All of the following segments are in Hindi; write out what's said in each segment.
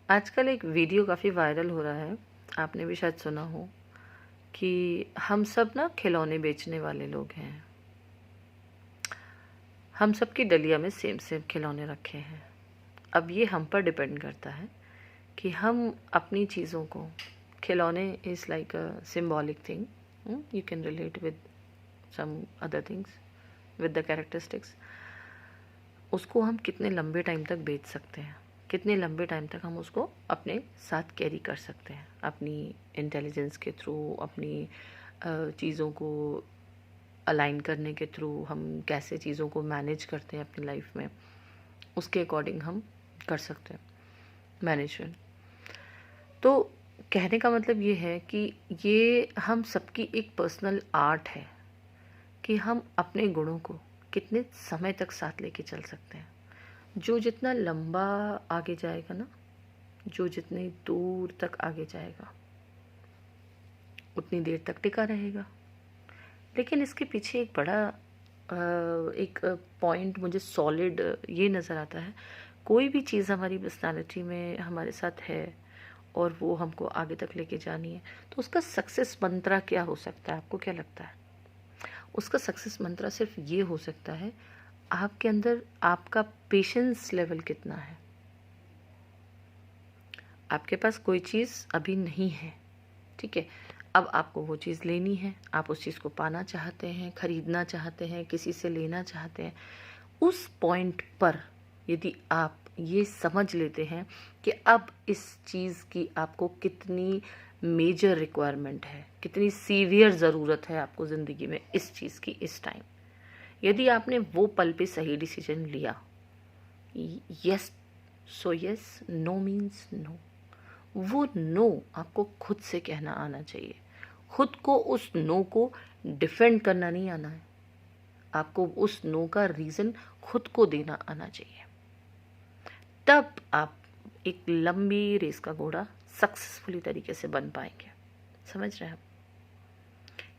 आजकल एक वीडियो काफ़ी वायरल हो रहा है, आपने भी शायद सुना हो कि हम सब ना खिलौने बेचने वाले लोग हैं। हम सब की डलिया में सेम सेम खिलौने रखे हैं। अब ये हम पर डिपेंड करता है कि हम अपनी चीज़ों को, खिलौने is like a symbolic thing, you can relate with some other things with the characteristics. उसको हम कितने लंबे टाइम तक बेच सकते हैं, कितने लंबे टाइम तक हम उसको अपने साथ कैरी कर सकते हैं, अपनी इंटेलिजेंस के थ्रू, अपनी चीज़ों को अलाइन करने के थ्रू, हम कैसे चीज़ों को मैनेज करते हैं अपनी लाइफ में, उसके अकॉर्डिंग हम कर सकते हैं मैनेजमेंट। तो कहने का मतलब ये है कि ये हम सबकी एक पर्सनल आर्ट है कि हम अपने गुणों को कितने समय तक साथ लेके चल सकते हैं। जो जितना लंबा आगे जाएगा ना, जो जितनी दूर तक आगे जाएगा, उतनी देर तक टिका रहेगा। लेकिन इसके पीछे एक बड़ा एक पॉइंट मुझे सॉलिड ये नज़र आता है। कोई भी चीज़ हमारी पर्सनालिटी में हमारे साथ है और वो हमको आगे तक लेके जानी है, तो उसका सक्सेस मंत्रा क्या हो सकता है? आपको क्या लगता है? उसका सक्सेस मंत्रा सिर्फ ये हो सकता है, आपके अंदर आपका पेशेंस लेवल कितना है। आपके पास कोई चीज़ अभी नहीं है, ठीक है, अब आपको वो चीज़ लेनी है, आप उस चीज़ को पाना चाहते हैं, खरीदना चाहते हैं, किसी से लेना चाहते हैं। उस पॉइंट पर यदि आप ये समझ लेते हैं कि अब इस चीज़ की आपको कितनी मेजर रिक्वायरमेंट है, कितनी सीवियर ज़रूरत है आपको ज़िंदगी में इस चीज़ की इस टाइम, यदि आपने वो पल पे सही डिसीजन लिया, yes so yes, no means no, वो नो आपको खुद से कहना आना चाहिए। खुद को उस नो को डिफेंड करना नहीं आना है, आपको उस नो का रीज़न खुद को देना आना चाहिए। तब आप एक लंबी रेस का घोड़ा सक्सेसफुली तरीके से बन पाएंगे। समझ रहे हैं आप?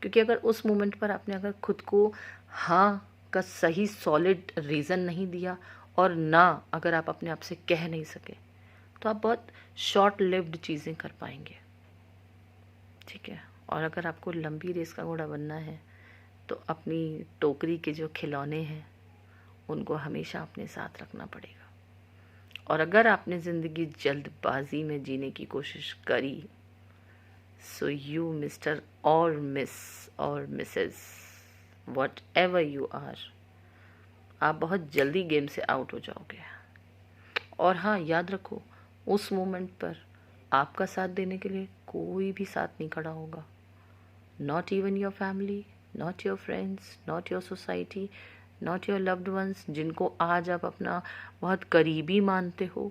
क्योंकि अगर उस मोमेंट पर आपने अगर खुद को हाँ का सही सॉलिड रीज़न नहीं दिया और ना अगर आप अपने आप से कह नहीं सके, तो आप बहुत शॉर्ट लिव्ड चीज़ें कर पाएंगे, ठीक है। और अगर आपको लंबी रेस का घोड़ा बनना है, तो अपनी टोकरी के जो खिलौने हैं उनको हमेशा अपने साथ रखना पड़ेगा। और अगर आपने ज़िंदगी जल्दबाजी में जीने की कोशिश करी, सो यू मिस्टर और मिस और missus whatever you are, आप बहुत जल्दी गेम से आउट हो जाओगे। और हाँ, याद रखो, उस मोमेंट पर आपका साथ देने के लिए कोई भी साथ नहीं खड़ा होगा। Not even your family, not your friends, not your society, not your loved ones, जिनको आज आप अपना बहुत करीबी मानते हो,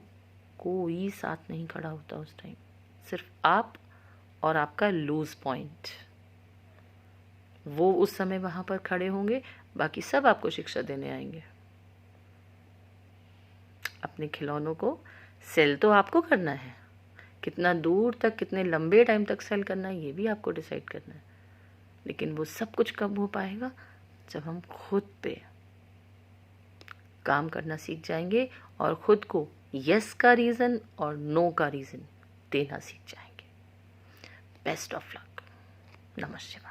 कोई साथ नहीं खड़ा होता उस टाइम। सिर्फ आप और आपका लूज पॉइंट, वो उस समय वहाँ पर खड़े होंगे, बाकी सब आपको शिक्षा देने आएंगे। अपने खिलौनों को सेल तो आपको करना है, कितना दूर तक, कितने लंबे टाइम तक सेल करना है ये भी आपको डिसाइड करना है। लेकिन वो सब कुछ कब हो पाएगा? जब हम खुद पे काम करना सीख जाएंगे और खुद को यस का रीज़न और नो का रीज़न देना सीख जाएंगे। Best of luck. नमस्ते।